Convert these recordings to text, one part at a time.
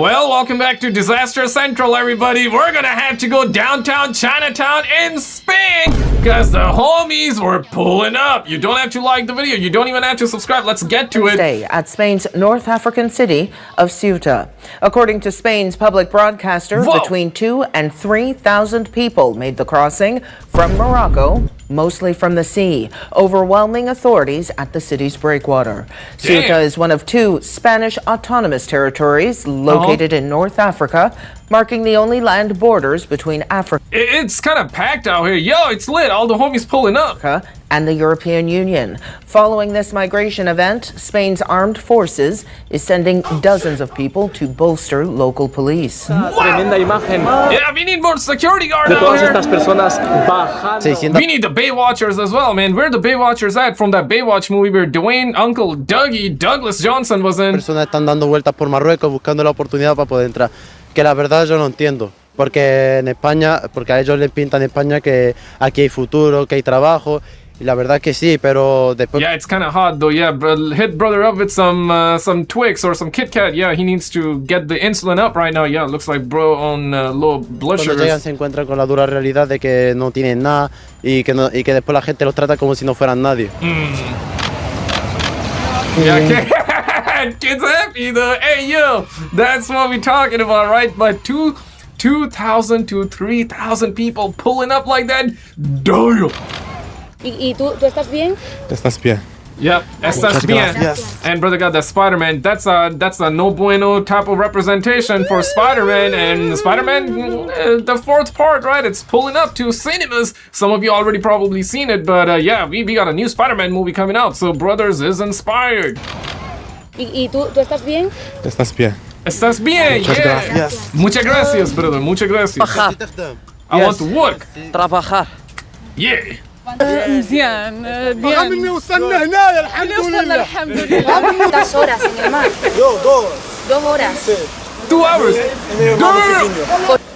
Well, welcome back to Disaster Central, everybody. We're gonna have to go downtown Chinatown in Spain because the homies were pulling up. You don't have to like the video. You don't even have to subscribe. Let's get to it. Stay at Spain's North African city of Ceuta. According to Spain's public broadcaster, between 2,000 and 3,000 people made the crossing from Morocco, mostly from the sea, overwhelming authorities at the city's breakwater. Ceuta is one of two Spanish autonomous territories located in North Africa, marking the only land borders between Africa. It's kind of packed out here. Yo, it's lit. All the homies pulling up. And the European Union. Following this migration event, Spain's armed forces is sending dozens of people to bolster local police. Tremenda imagen. Yeah, we need more security guards out here. Estas personas bajando. We need the Baywatchers as well, man. Where are the Baywatchers at from that Baywatch movie where Dwayne, Uncle Dougie, Douglas Johnson was in? Personas están dando vueltas por Marruecos buscando la oportunidad para poder entrar. Que la verdad yo no entiendo. Porque en España, porque a ellos les pintan en España que aquí hay futuro, que hay trabajo. Y la verdad que sí, pero después... Yeah, it's kind of hot though. Yeah, hit brother up with some Twix or some Kit Kat. Yeah, he needs to get the insulin up right now. Yeah, looks like bro on low blood Cuando sugars. llegan se encuentran con la dura realidad de que no tienen nada y que después la gente los trata como si no fueran nadie. Yeah, kids happy though. Hey yo, that's what we're talking about, right? But 2,000 to 3,000 people pulling up like that. Damn. ¿Y tú estás bien? Estás bien. Yep, estás bien. Yes. And brother got that Spider-Man. That's a no bueno type of representation for Spider-Man. And Spider-Man, the fourth part, right? It's pulling up to cinemas. Some of you already probably seen it, but yeah, we got a new Spider-Man movie coming out. So brothers is inspired. ¿Y tú estás bien? Estás bien. Estás bien. Muchas Yeah. gracias. Muchas gracias, brother. Muchas gracias. I want to work. Trabajar. Yeah. مزيان عامل وصلنا هنا الحمد لله الحمد لله. ¿Cuántas horas en el mar? 2 horas. 2 hours.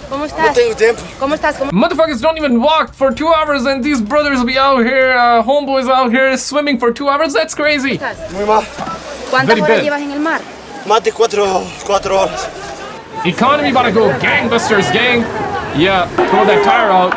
¿Cómo estás? ¿Cómo estás? Motherfuckers don't even walk for 2 hours, and these brothers be out here, homeboys out here swimming for 2 hours. That's crazy. Muy mal. ¿Cuántas Very horas bad. llevas en el mar? Más de 4 horas. Economy about to go gangbusters, gang. Yeah, throw that tire out.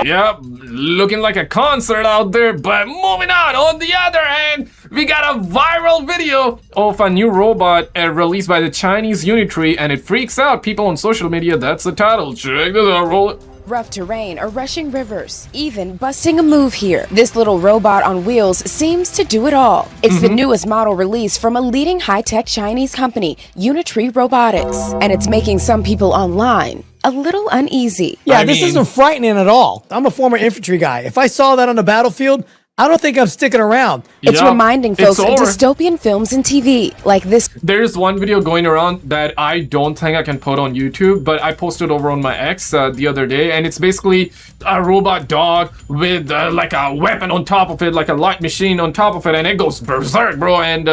Yep, looking like a concert out there, but moving on the other hand, we got a viral video of a new robot released by the Chinese Unitree, and it freaks out people on social media. That's the title. Check this out, roll it. Rough terrain or rushing rivers, even busting a move here. This little robot on wheels seems to do it all. It's the newest model release from a leading high-tech Chinese company, Unitree Robotics, and it's making some people online a little uneasy. Yeah, this isn't frightening at all. I'm a former infantry guy. If I saw that on the battlefield, I don't think I'm sticking around. It's reminding folks of dystopian films and TV, like this. There's one video going around that I don't think I can put on YouTube, but I posted over on my X the other day, and it's basically a robot dog with like a weapon on top of it, like a light machine on top of it, and it goes berserk, bro, and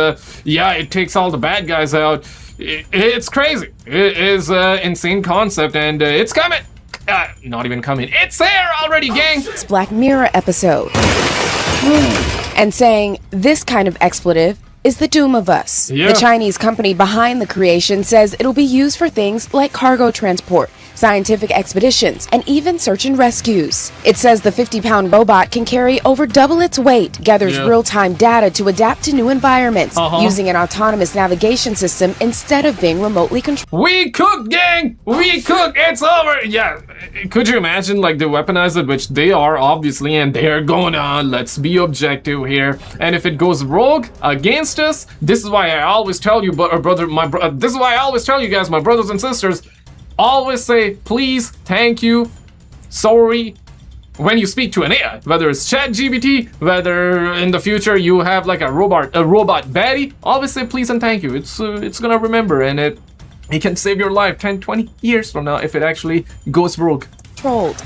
yeah, it takes all the bad guys out. It's crazy. It is an insane concept, and it's coming. Not even coming. It's there already, gang. It's Black Mirror episode. And saying this kind of expletive is the doom of us. Yeah. The Chinese company behind the creation says it'll be used for things like cargo transport, scientific expeditions, and even search and rescues. It says the 50-pound robot can carry over double its weight, gathers real-time data to adapt to new environments, using an autonomous navigation system instead of being remotely controlled. We cook, gang! We cook! It's over! Yeah, could you imagine, like, they weaponize it, which they are, obviously, and they're going on. Let's be objective here. And if it goes rogue against us, this is why I always tell you, this is why I always tell you guys, my brothers and sisters, always say please, thank you, sorry when you speak to an AI, whether it's ChatGPT, whether in the future you have like a robot baddie. Always say please and thank you. It's gonna remember, and it can save your life 10-20 years from now if it actually goes rogue.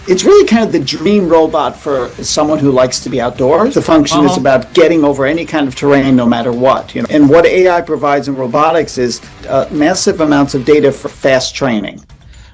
It's really kind of the dream robot for someone who likes to be outdoors. The function is about getting over any kind of terrain, no matter what. You know, and what AI provides in robotics is massive amounts of data for fast training.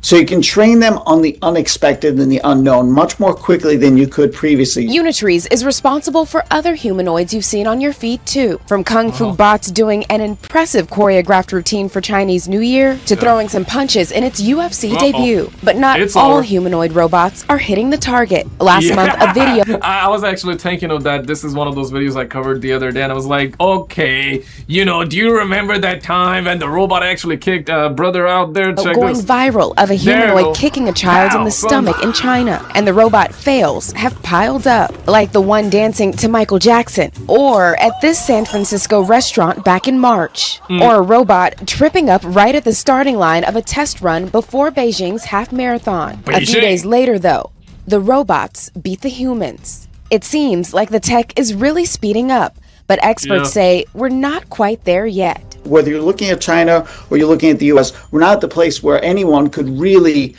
So you can train them on the unexpected and the unknown much more quickly than you could previously. Unitrees is responsible for other humanoids you've seen on your feed too. From Kung Fu bots doing an impressive choreographed routine for Chinese New Year to throwing some punches in its UFC debut. But not all humanoid robots are hitting the target. Last month, a video... I was actually thinking of that. This is one of those videos I covered the other day, and I was like, okay, you know, do you remember that time when the robot actually kicked a brother out there? Check going this. viral of a humanoid kicking a child in the stomach in China, and the robot fails have piled up, like the one dancing to Michael Jackson, or at this San Francisco restaurant back in March, or a robot tripping up right at the starting line of a test run before Beijing's half marathon. A few days later, though, the robots beat the humans. It seems like the tech is really speeding up, but experts say we're not quite there yet. Whether you're looking at China or you're looking at the US, we're not at the place where anyone could really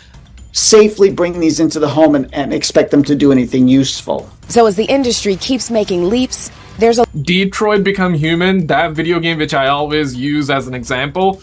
safely bring these into the home and expect them to do anything useful. So as the industry keeps making leaps, there's a Detroit Become Human, that video game which I always use as an example.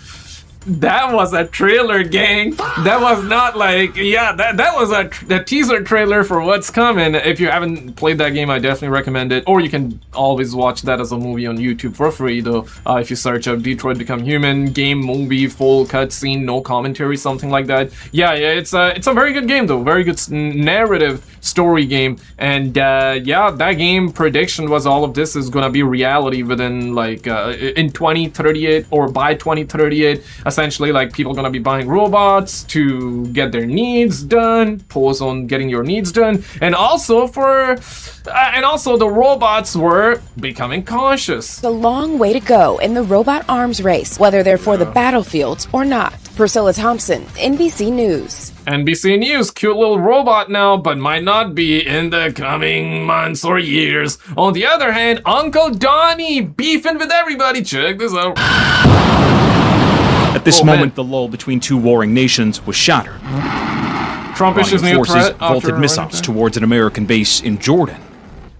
That was a trailer, gang. That was not like, that was a teaser trailer for what's coming. If you haven't played that game, I definitely recommend it. Or you can always watch that as a movie on YouTube for free, though. If you search up Detroit Become Human, game, movie, full cutscene, no commentary, something like that. Yeah, it's a very good game, though. Very good narrative story game. And yeah, that game prediction was all of this is gonna be reality within like in 2038 or by 2038. Essentially, like, people are gonna be buying robots to get their needs done, pause on getting your needs done, and also the robots were becoming conscious. a long way to go in the robot arms race, whether they're for the battlefields or not. Priscilla Thompson, NBC News. NBC News, cute little robot now, but might not be in the coming months or years. On the other hand, Uncle Donnie beefing with everybody. Check this out. At this moment, the lull between two warring nations was shattered. Trump issues new forces threat vaulted missiles towards an American base in Jordan.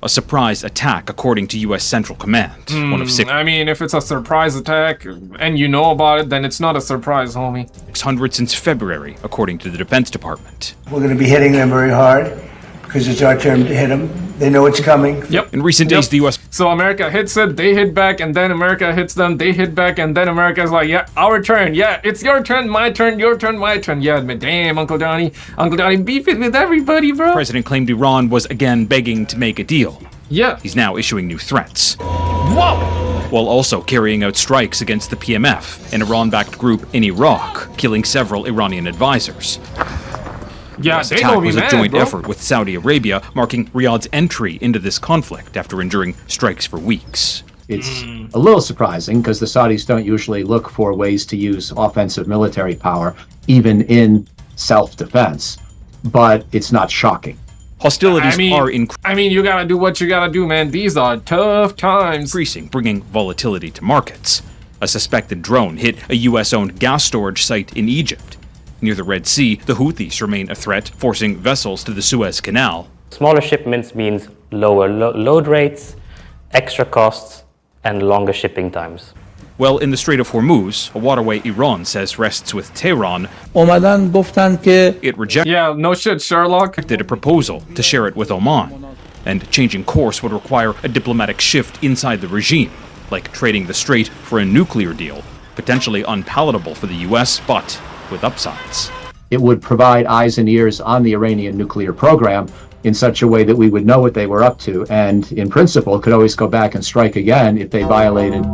A surprise attack, according to U.S. Central Command. One of I mean, if it's a surprise attack and you know about it, then it's not a surprise, homie. 600 since February, according to the Defense Department. We're going to be hitting them very hard because it's our turn to hit them. They know it's coming. Yep. In recent days, the U.S. So America hits it, they hit back, and then America hits them, they hit back, and then America's like, yeah, our turn. Yeah, it's your turn, my turn, your turn, my turn. Yeah, but damn, Uncle Donnie beefing with everybody, bro. The president claimed Iran was again begging to make a deal. Yeah. He's now issuing new threats. Whoa! While also carrying out strikes against the PMF, an Iran-backed group in Iraq, killing several Iranian advisors. Yeah, this attack was a joint effort with Saudi Arabia, marking Riyadh's entry into this conflict after enduring strikes for weeks. It's a little surprising because the Saudis don't usually look for ways to use offensive military power, even in self-defense, but it's not shocking. Hostilities are increasing. I mean, you gotta do what you gotta do, man. These are tough times. Bringing volatility to markets. A suspected drone hit a U.S.-owned gas storage site in Egypt. Near the Red Sea, the Houthis remain a threat, forcing vessels to the Suez Canal. Smaller shipments means lower load rates, extra costs, and longer shipping times. Well, in the Strait of Hormuz, a waterway Iran says rests with Tehran, it rejected no shit, Sherlock. A proposal to share it with Oman. And changing course would require a diplomatic shift inside the regime, like trading the strait for a nuclear deal, potentially unpalatable for the U.S., but with upsides. It would provide eyes and ears on the Iranian nuclear program in such a way that we would know what they were up to, and in principle could always go back and strike again if they violated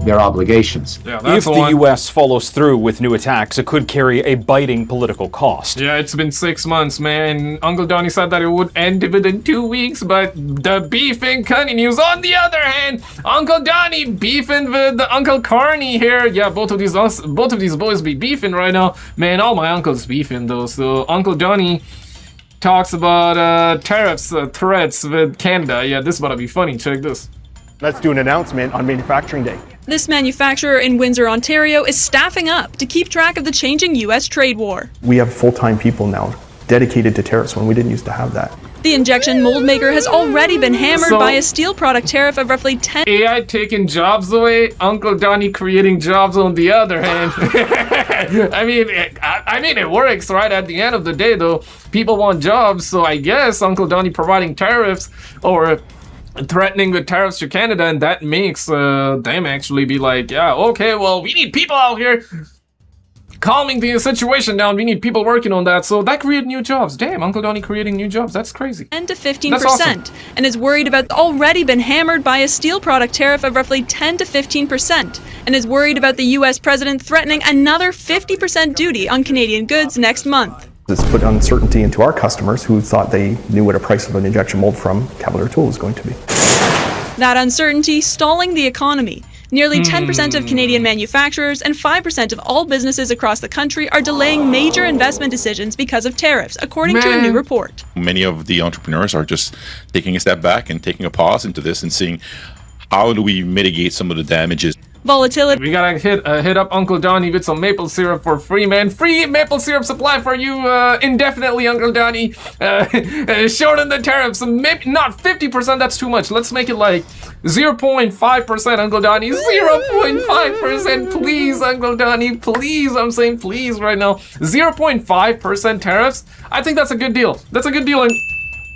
their obligations. If the U.S. follows through with new attacks, it could carry a biting political cost. Yeah, it's been 6 months, man. Uncle Donnie said that it would end within 2 weeks, but the beefing continues. On the other hand, Uncle Donnie beefing with Uncle Carney here. Yeah, both of these boys be beefing right now. Man, all my uncles beefing though. So Uncle Donnie talks about tariffs, threats with Canada. Yeah, this is about to be funny. Check this. Let's do an announcement on Manufacturing Day. This manufacturer in Windsor, Ontario is staffing up to keep track of the changing U.S. trade war. We have full-time people now dedicated to tariffs when we didn't used to have that. The injection mold maker has already been hammered So- by a steel product tariff of roughly 10. AI taking jobs away, Uncle Donny creating jobs on the other hand. I mean, it works, right? At the end of the day, though, people want jobs, so I guess Uncle Donny providing tariffs or threatening with tariffs to Canada, and that makes them actually be like, yeah, okay, well, we need people out here calming the situation down. We need people working on that, so that created new jobs. Damn, Uncle Donny creating new jobs. That's crazy. 10 to 15%, That's awesome. and is worried about already been hammered by a steel product tariff of roughly 10 to 15%, and is worried about the US president threatening another 50% duty on Canadian goods next month. It's put uncertainty into our customers who thought they knew what a price of an injection mold from Cavalier Tool was going to be. That uncertainty stalling the economy. Nearly 10% of Canadian manufacturers and 5% of all businesses across the country are delaying major investment decisions because of tariffs, according to a new report. Many of the entrepreneurs are just taking a step back and taking a pause into this and seeing how do we mitigate some of the damages. Volatility. We gotta hit up Uncle Donny with some maple syrup for free, man. Free maple syrup supply for you indefinitely, Uncle Donny. Shorten the tariffs. Maybe not 50%, that's too much. Let's make it like 0.5%, Uncle Donny. 0.5%, please, Uncle Donny. Please, I'm saying please right now. 0.5% tariffs. I think that's a good deal. That's a good deal.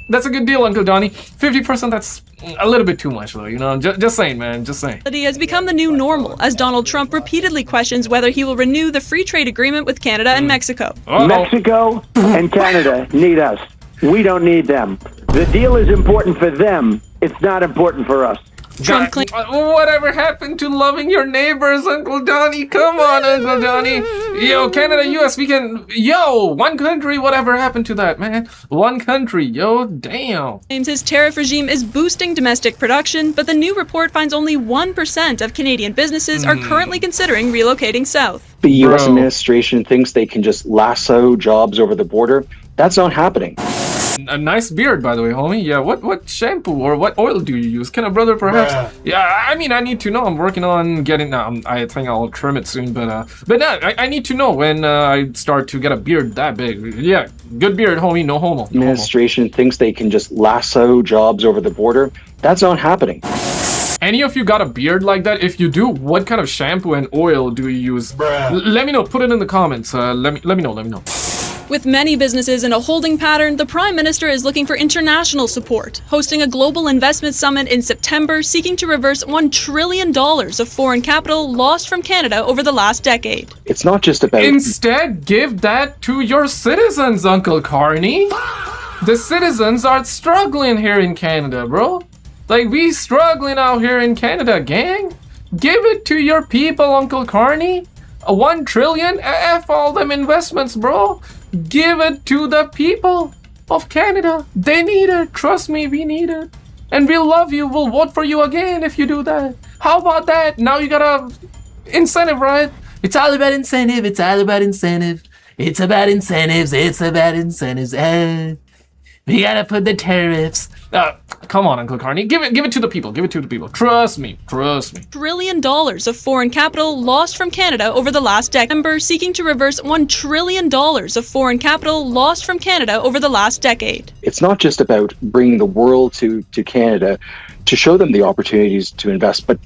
That's a good deal, Uncle Donny. 50%, that's a little bit too much, though, you know? Just saying, man, just saying. Has become the new normal, as Donald Trump repeatedly questions whether he will renew the free trade agreement with Canada and Mexico. Mexico and Canada need us. We don't need them. The deal is important for them. It's not important for us. Trump claims. Whatever happened to loving your neighbors, Uncle Donny? Come on, Uncle Donny. Yo, Canada, US, we can. Yo, one country. Whatever happened to that, man? One country. Yo, damn. Claims his tariff regime is boosting domestic production, but the new report finds only 1% of Canadian businesses are currently considering relocating south. The U.S. administration thinks they can just lasso jobs over the border. That's not happening. A nice beard, by the way, homie. Yeah, what shampoo or what oil do you use? Can a brother perhaps? Bruh. Yeah, I mean, I need to know. I'm working on getting. I think I'll trim it soon, but no, I need to know when I start to get a beard that big. Yeah, good beard, homie. No homo. No Administration thinks they can just lasso jobs over the border. That's not happening. Any of you got a beard like that? If you do, what kind of shampoo and oil do you use? Let me know. Put it in the comments. Let me know. With many businesses in a holding pattern, the Prime Minister is looking for international support, hosting a global investment summit in September seeking to reverse $1 trillion of foreign capital lost from Canada over the last decade. It's not just about... Instead, give that to your citizens, Uncle Carney. The citizens are struggling here in Canada, bro. Like, we struggling out here in Canada, gang. Give it to your people, Uncle Carney. $1 trillion? F all them investments, bro. Give it to the people of Canada. They need it. Trust me, we need it. And we'll love you. We'll vote for you again if you do that. How about that? Now you got a incentive, right? It's all about incentive. It's all about incentive. It's about incentives. It's about incentives. We gotta put the tariffs. Come on, Uncle Carney. Give it to the people. Give it to the people. Trust me. $1 trillion of foreign capital lost from Canada over the last decade. Members seeking to reverse $1 trillion of foreign capital lost from Canada over the last decade. It's not just about bringing the world to Canada to show them the opportunities to invest, but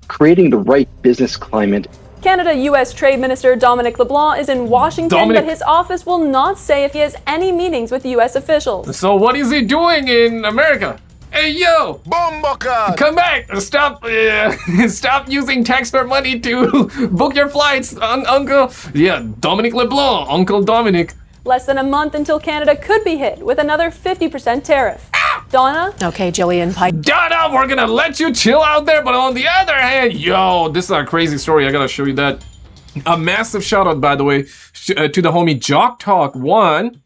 creating the right business climate. Canada-U.S. Trade Minister Dominic LeBlanc is in Washington, but his office will not say if he has any meetings with U.S. officials. So what is he doing in America? Hey, yo! Bomboka! Come back! Stop using taxpayer money to book your flights, Uncle. Yeah, Dominic LeBlanc, Uncle Dominic. Less than a month until Canada could be hit with another 50% tariff. Donna? Okay, Jillian Pike. Donna, we're gonna let you chill out there, but on the other hand, yo, this is a crazy story. I gotta show you that. A massive shout out, by the way, to the homie Jock Talk 1.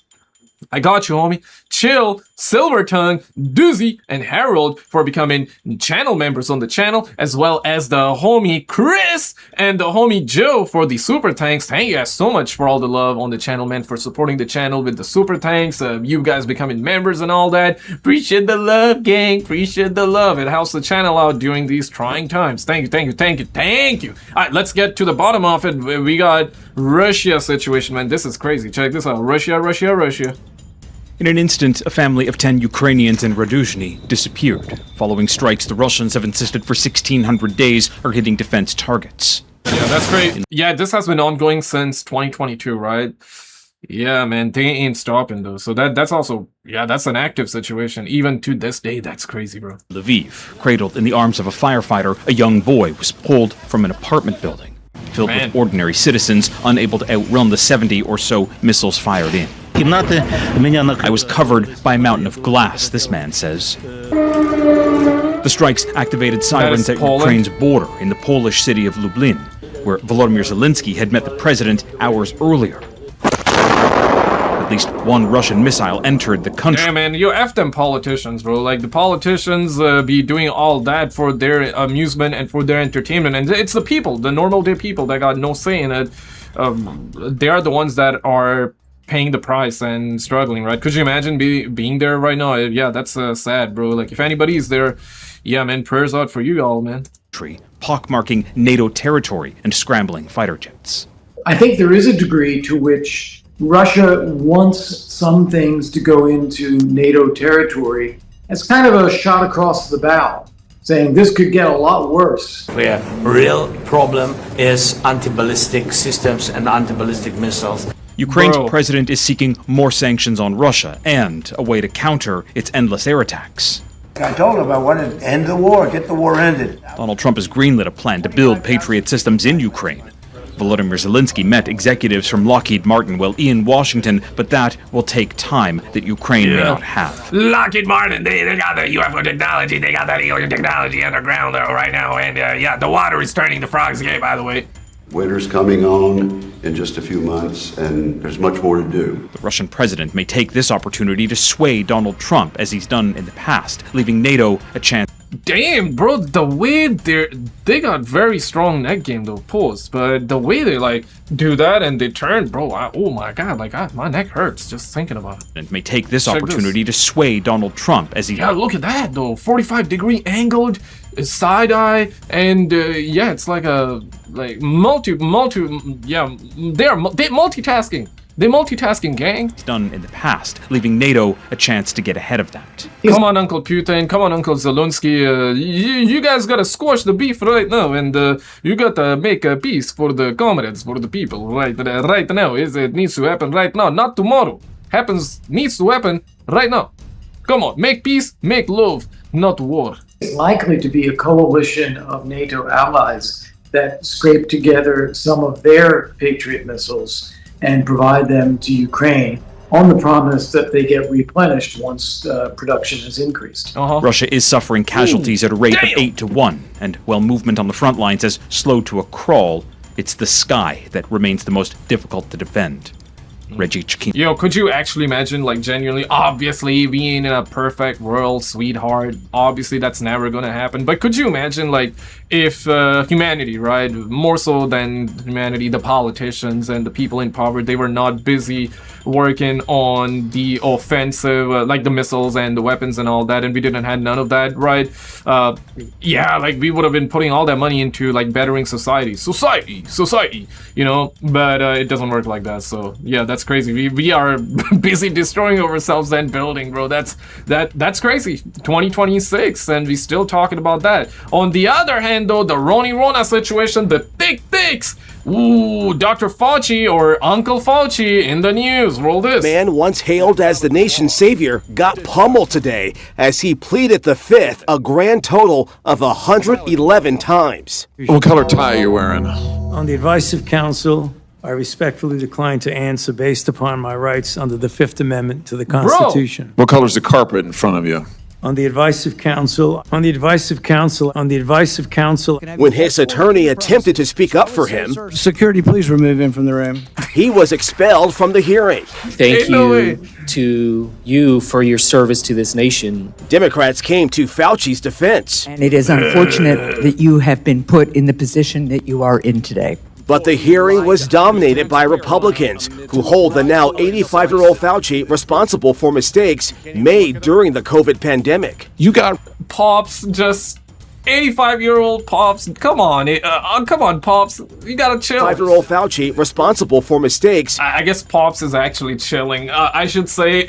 I got you, homie. Chill, Silvertongue, Doozy, and Harold for becoming channel members on the channel, as well as the homie Chris and the homie Joe for the super thanks. Thank you guys so much for all the love on the channel, man, for supporting the channel with the super thanks, you guys becoming members and all that. Appreciate the love, gang. Appreciate the love. It helps the channel out during these trying times. Thank you. All right, let's get to the bottom of it. We got Russia situation, man. This is crazy. Check this out. Russia. In an instant, a family of 10 Ukrainians in Raduzhny disappeared. Following strikes the Russians have insisted for 1,600 days are hitting defense targets. Yeah, that's great. Yeah, this has been ongoing since 2022, right? Yeah, man, they ain't stopping though. So that's also, yeah, that's an active situation. Even to this day, that's crazy, bro. Lviv, cradled in the arms of a firefighter, a young boy was pulled from an apartment building, filled with ordinary citizens unable to outrun the 70 or so missiles fired in. I was covered by a mountain of glass, this man says. The strikes activated sirens at Ukraine's border in the Polish city of Lublin, where Volodymyr Zelensky had met the president hours earlier. At least one Russian missile entered the country. Yeah, man, you F them politicians, bro. Like, the politicians be doing all that for their amusement and for their entertainment. And it's the people, the normal day people that got no say in it. They are the ones that are paying the price and struggling, right? Could you imagine being there right now? Yeah, that's sad, bro. Like, if anybody is there, yeah, man, prayers out for you all, man. Pockmarking NATO territory and scrambling fighter jets. I think there is a degree to which Russia wants some things to go into NATO territory as kind of a shot across the bow, saying this could get a lot worse. The real problem is anti-ballistic systems and anti-ballistic missiles. Ukraine's president is seeking more sanctions on Russia and a way to counter its endless air attacks. I told him I wanted to end the war, get the war ended. Donald Trump has greenlit a plan to build Patriot systems in Ukraine. Volodymyr Zelensky met executives from Lockheed Martin while in Washington, but that will take time that Ukraine may not have. Lockheed Martin, they got the UFO technology, they got that alien technology underground there right now, and yeah, the water is turning the frogs gay, by the way. Winter's coming on in just a few months, and there's much more to do. The Russian president may take this opportunity to sway Donald Trump, as he's done in the past, leaving NATO a chance. Damn, bro, the way they got very strong net game though, pause, but the way they like do that and they turn, bro, oh my god, like my neck hurts just thinking about it. And may take this opportunity to sway Donald Trump as he. Yeah, look at that though, 45-degree angled side eye, and yeah, it's like a yeah, they're multitasking. They're multitasking, gang. It's done in the past, leaving NATO a chance to get ahead of that. Come on, Uncle Putin. Come on, Uncle Zelensky. You guys gotta squash the beef right now, and you gotta make a peace for the comrades, for the people, right now. It needs to happen right now, not tomorrow. Needs to happen right now. Come on, make peace, make love, not war. It's likely to be a coalition of NATO allies that scrape together some of their Patriot missiles and provide them to Ukraine on the promise that they get replenished once production has increased. Russia is suffering casualties at a rate of 8-1, and while movement on the front lines has slowed to a crawl, it's the sky that remains the most difficult to defend. Reggie Chkin. Yo, could you actually imagine, like, genuinely, obviously, being in a perfect world, sweetheart, obviously that's never gonna happen, but could you imagine, like, if humanity, right, more so than humanity, the politicians and the people in power, they were not busy working on the offensive, like the missiles and the weapons and all that, and we didn't have none of that, right? Yeah, like, we would have been putting all that money into, like, bettering society, you know, but it doesn't work like that, so, yeah, that's crazy. We are busy destroying ourselves and building, bro. That's crazy. 2026, and we still talking about that. On the other hand, though, the Rona situation, the thick. Ooh, Dr. Fauci or Uncle Fauci in the news. Roll this. Man once hailed as the nation's savior got pummeled today as he pleaded the fifth, a grand total of 111 times. What color tie are you wearing? On the advice of counsel, I respectfully decline to answer based upon my rights under the Fifth Amendment to the Constitution. What color's the carpet in front of you? On the advice of counsel, on the advice of counsel, on the advice of counsel. When his attorney attempted to speak up for him, security, please remove him from the room. He was expelled from the hearing. Thank you to you for your service to this nation. Democrats came to Fauci's defense. And it is unfortunate that you have been put in the position that you are in today. But the hearing was dominated by Republicans who hold the now 85-year-old Fauci responsible for mistakes made during the COVID pandemic. You got Pops, just 85-year-old Pops. Come on, Pops. You gotta chill. 85-year-old Fauci responsible for mistakes. I guess Pops is actually chilling. I should say,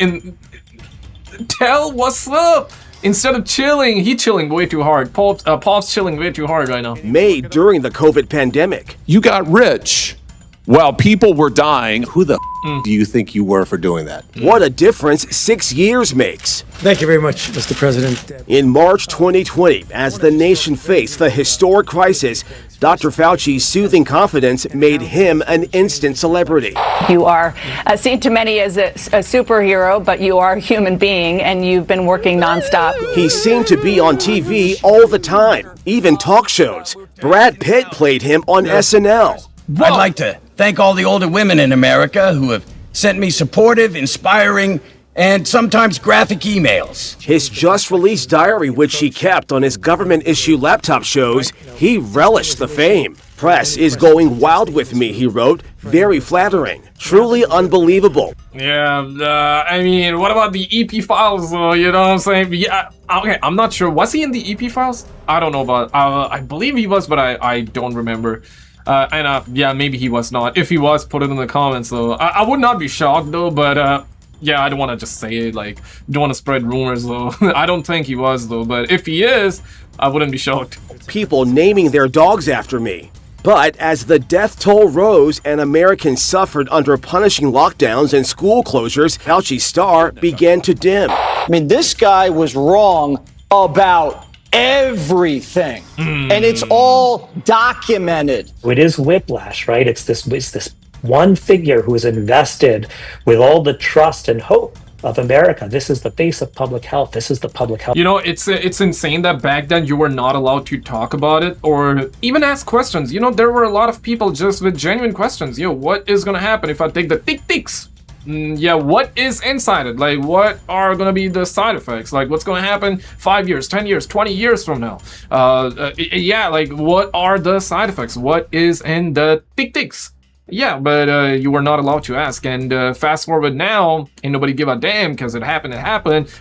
tell what's up. Instead of chilling, he chilling way too hard. Paul's chilling way too hard right now. Made during the COVID pandemic. You got rich while people were dying. Who the do you think you were for doing that? What a difference 6 years makes. Thank you very much, Mr. President. In March 2020, as the nation faced the historic crisis, Dr. Fauci's soothing confidence made him an instant celebrity. You are seen to many as a superhero, but you are a human being, and you've been working nonstop. He seemed to be on TV all the time, even talk shows. Brad Pitt played him on SNL. I'd like to thank all the older women in America who have sent me supportive, inspiring, and sometimes graphic emails. His just-released diary, which he kept on his government-issue laptop, shows he relished the fame. Press is going wild with me, he wrote. Very flattering. Truly unbelievable. Yeah, I mean, what about the EP files, though? You know what I'm saying? Yeah, okay, I'm not sure. Was he in the EP files? I don't know about. I believe he was, but I don't remember. Yeah, maybe he was not. If he was, put it in the comments, though. I would not be shocked, though, but yeah, I don't want to just say it, like, don't want to spread rumors, though. I don't think he was, though, but if he is, I wouldn't be shocked. People naming their dogs after me. But as the death toll rose and Americans suffered under punishing lockdowns and school closures, Fauci's star began to dim. I mean, this guy was wrong about everything, and it's all documented. It is whiplash, right? It's this one figure who is invested with all the trust and hope of America. This is the face of public health. This is the public health. You know, it's insane that back then you were not allowed to talk about it or even ask questions. You know, there were a lot of people just with genuine questions. Yo, what is gonna happen if I take the ticks? Yeah, what is inside it? Like, what are gonna be the side effects? Like, what's gonna happen 5 years, 10 years, 20 years from now? Yeah, like, what are the side effects? What is in the ticks? Yeah, but you were not allowed to ask. And fast forward now, ain't nobody give a damn because it happened.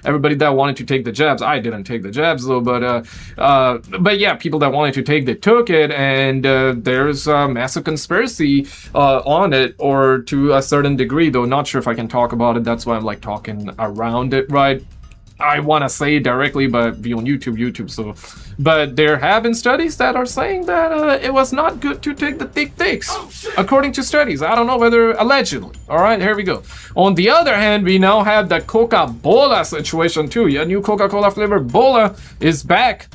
Everybody that wanted to take the jabs, I didn't take the jabs though, but yeah, people that wanted to take, they took it, and there's a massive conspiracy on it, or to a certain degree, though. Not sure if I can talk about it. That's why I'm like talking around it, right? I want to say it directly, but be on YouTube, so. But there have been studies that are saying that it was not good to take the ticks, according to studies. I don't know whether allegedly. All right, here we go. On the other hand, we now have the Coca-Cola situation too. Yeah, new Coca-Cola flavored Bola is back.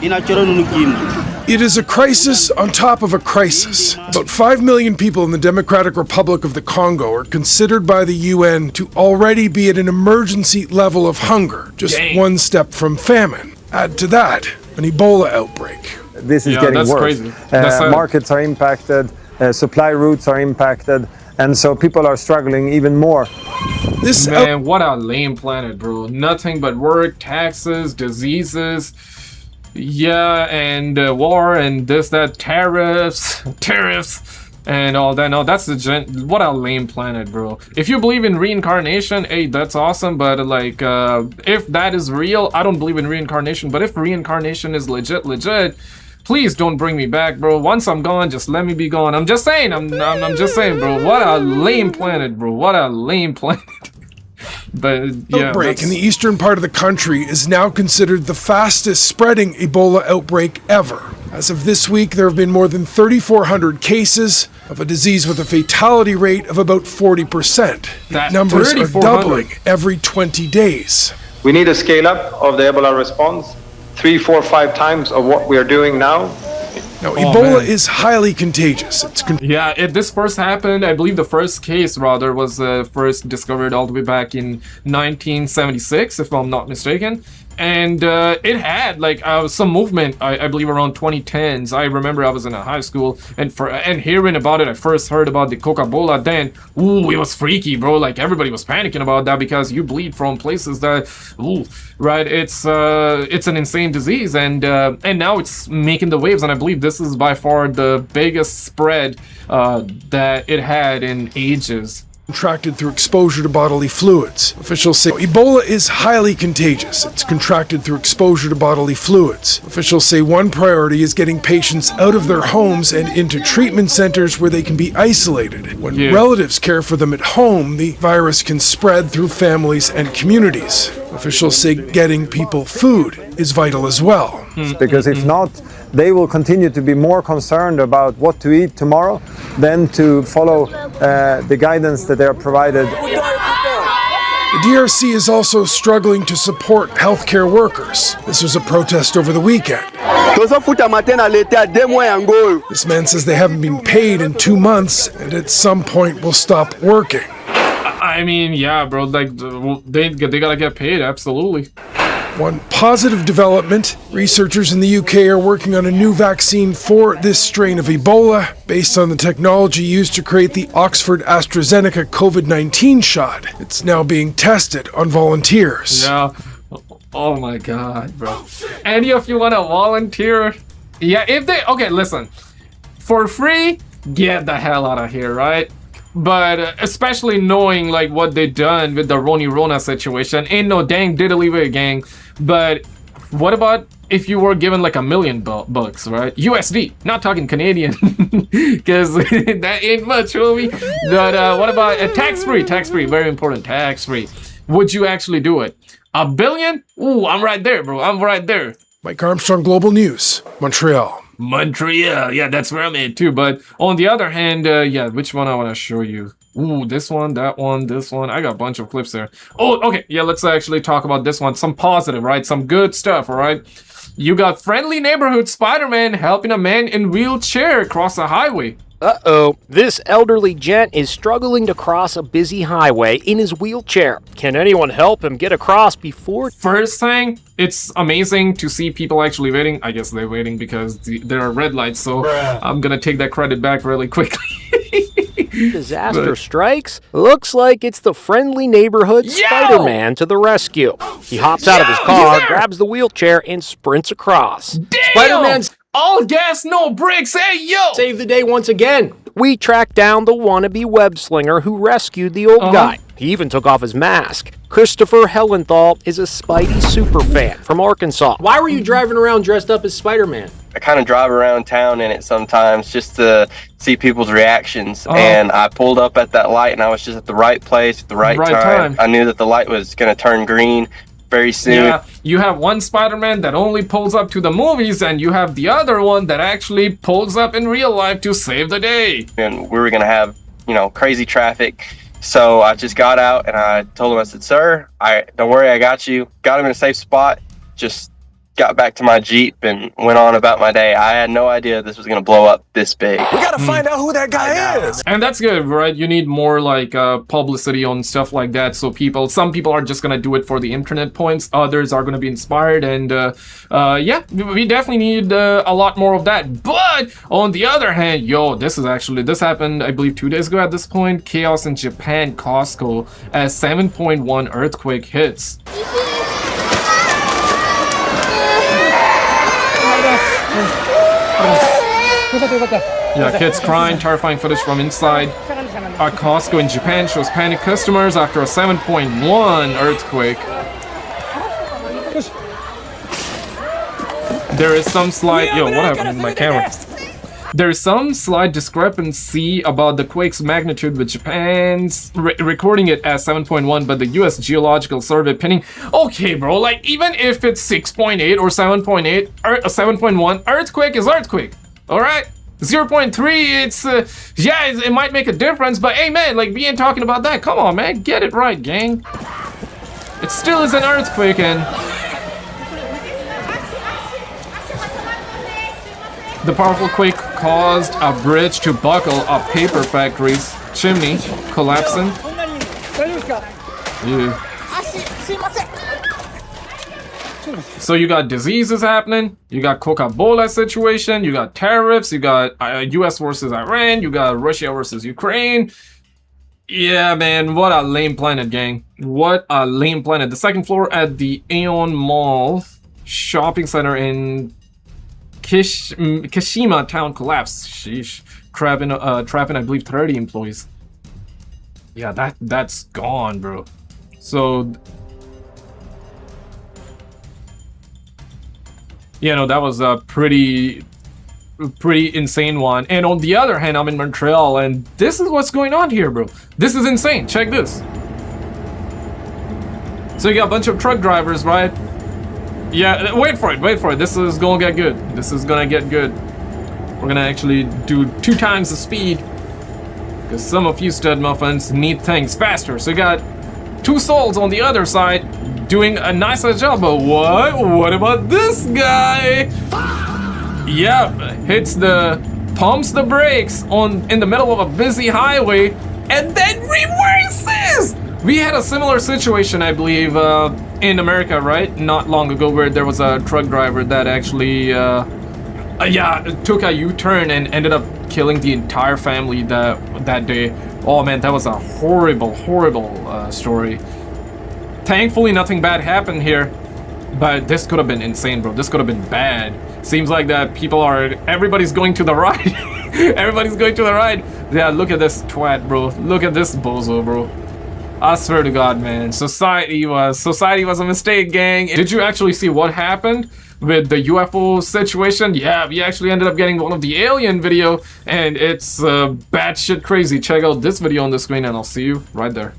It is a crisis on top of a crisis. About 5 million people in the Democratic Republic of the Congo are considered by the UN to already be at an emergency level of hunger, just one step from famine. Add to that an Ebola outbreak. This is getting worse. Markets are impacted, supply routes are impacted, and so people are struggling even more. Man, what a lame planet, bro. Nothing but work, taxes, diseases. Yeah, and war and this, that, tariffs, and all that. No, that's what a lame planet, bro. If you believe in reincarnation, hey, that's awesome, but like, if that is real, I don't believe in reincarnation, but if reincarnation is legit, please don't bring me back, bro. Once I'm gone, just let me be gone. I'm just saying, I'm just saying, bro. What a lame planet, bro. What a lame planet. But yeah, outbreak in the eastern part of the country is now considered the fastest spreading Ebola outbreak ever. As of this week, there have been more than 3,400 cases of a disease with a fatality rate of about 40%. That numbers are doubling every 20 days. We need a scale up of the Ebola response, 3, 4, 5 times of what we are doing now. Now, Ebola is highly contagious. This first happened, I believe the first case, rather, was first discovered all the way back in 1976, if I'm not mistaken. And it had like some movement, I believe, around 2010s. I remember I was in a high school, and hearing about it, I first heard about the Coca-Cola. Then, ooh, it was freaky, bro. Like, everybody was panicking about that because you bleed from places that, ooh, right? It's an insane disease, and now it's making the waves. And I believe this is by far the biggest spread that it had in ages. Contracted through exposure to bodily fluids. Officials say Ebola is highly contagious. It's contracted through exposure to bodily fluids. Officials say one priority is getting patients out of their homes and into treatment centers where they can be isolated. When relatives care for them at home, the virus can spread through families and communities. Officials say getting people food is vital as well. Because if not, they will continue to be more concerned about what to eat tomorrow than to follow the guidance that they are provided. The DRC is also struggling to support healthcare workers. This was a protest over the weekend. This man says they haven't been paid in 2 months and at some point will stop working. I mean, yeah, bro, like, they gotta get paid, absolutely. One positive development, researchers in the UK are working on a new vaccine for this strain of Ebola based on the technology used to create the Oxford AstraZeneca COVID-19 shot. It's now being tested on volunteers. Yeah. Oh my god, bro. Any of you wanna volunteer? Yeah, if they... Okay, listen. For free, get the hell out of here, right? But especially knowing like what they done with the Roni Rona situation, ain't no dang diddly way, gang. But what about if you were given like $1 million bucks, right? USD, not talking Canadian, because that ain't much, homie. But what about tax-free? Tax-free, very important, tax-free. Would you actually do it? $1 billion? Ooh, I'm right there, bro. I'm right there. Mike Armstrong, Global News, Montreal. Montreal, yeah, that's where I'm at too. But on the other hand, yeah, which one I want to show you? Ooh, this one, that one, this one. I got a bunch of clips there. Oh, okay, yeah, let's actually talk about this one. Some positive, right? Some good stuff, all right? You got friendly neighborhood Spider-Man helping a man in wheelchair cross a highway. Uh-oh, this elderly gent is struggling to cross a busy highway in his wheelchair. Can anyone help him get across before? First thing, it's amazing to see people actually waiting. I guess they're waiting because there are red lights, so I'm gonna take that credit back really quickly. Disaster strikes? Looks like it's the friendly neighborhood Spider-Man to the rescue. He hops out of his car, grabs the wheelchair, and sprints across. Damn! Spider-Man's all gas, no brakes. Hey, yo! Save the day once again. We tracked down the wannabe web slinger who rescued the old guy. He even took off his mask. Christopher Hellenthal is a Spidey superfan from Arkansas. Why were you driving around dressed up as Spider-Man? I kind of drive around town in it sometimes just to see people's reactions. And I pulled up at that light and I was just at the right place at the right time. I knew that the light was going to turn green very soon. Yeah, you have one Spider-Man that only pulls up to the movies, and you have the other one that actually pulls up in real life to save the day. And we were going to have, crazy traffic. So I just got out and I told him, I said, sir, don't worry, I got you. Got him in a safe spot. Just got back to my Jeep and went on about my day. I had no idea this was going to blow up this big. We got to find out who that guy is. And that's good, right? You need more like publicity on stuff like that. So some people are just going to do it for the internet points. Others are going to be inspired. And yeah, we definitely need a lot more of that. But on the other hand, this happened, I believe 2 days ago at this point. Chaos in Japan, Costco, as 7.1 earthquake hits. Yeah, kids crying, terrifying footage from inside a Costco in Japan shows panicked customers after a 7.1 earthquake. There is some slight... what happened with my camera? There is some slight discrepancy about the quake's magnitude, with Japan's recording it as 7.1, but the US Geological Survey pinning... Okay, bro, like, even if it's 6.8 or 7.8, 7.1, earthquake is earthquake, alright? 0.3, it might make a difference, but hey, man, like, we ain't talking about that. Come on, man, get it right, gang. It still is an earthquake, and... The powerful quake caused a bridge to buckle, a paper factory's chimney collapsing. Yeah. So you got diseases happening, you got Coca-Cola situation, you got tariffs, you got US versus Iran, you got Russia versus Ukraine. Yeah, man, what a lame planet, gang. What a lame planet. The second floor at the Aeon Mall shopping center in Kashima town collapsed. Sheesh. Trapping, I believe, 30 employees. Yeah, that's gone, bro. So... that was a pretty insane one. And on the other hand, I'm in Montreal, and this is what's going on here, bro. This is insane. Check this. So you got a bunch of truck drivers, right? Yeah, wait for it. This is gonna get good. This is gonna get good. We're gonna actually do 2 times the speed. Because some of you stud muffins need things faster. So you got 2 souls on the other side doing a nicer job. But what about this guy? Yeah, pumps the brakes in the middle of a busy highway and then reverses. We had a similar situation, I believe, in America, right? Not long ago, where there was a truck driver that actually, took a U-turn and ended up killing the entire family that day. Oh man, that was a horrible story. Thankfully, nothing bad happened here, but this could have been insane, bro. This could have been bad. Seems like that everybody's going to the right. Everybody's going to the right. Yeah, look at this twat, bro. Look at this bozo, bro. I swear to God, man. Society was a mistake, gang. Did you actually see what happened with the UFO situation? Yeah, we actually ended up getting one of the alien video, and it's batshit crazy. Check out this video on the screen, and I'll see you right there.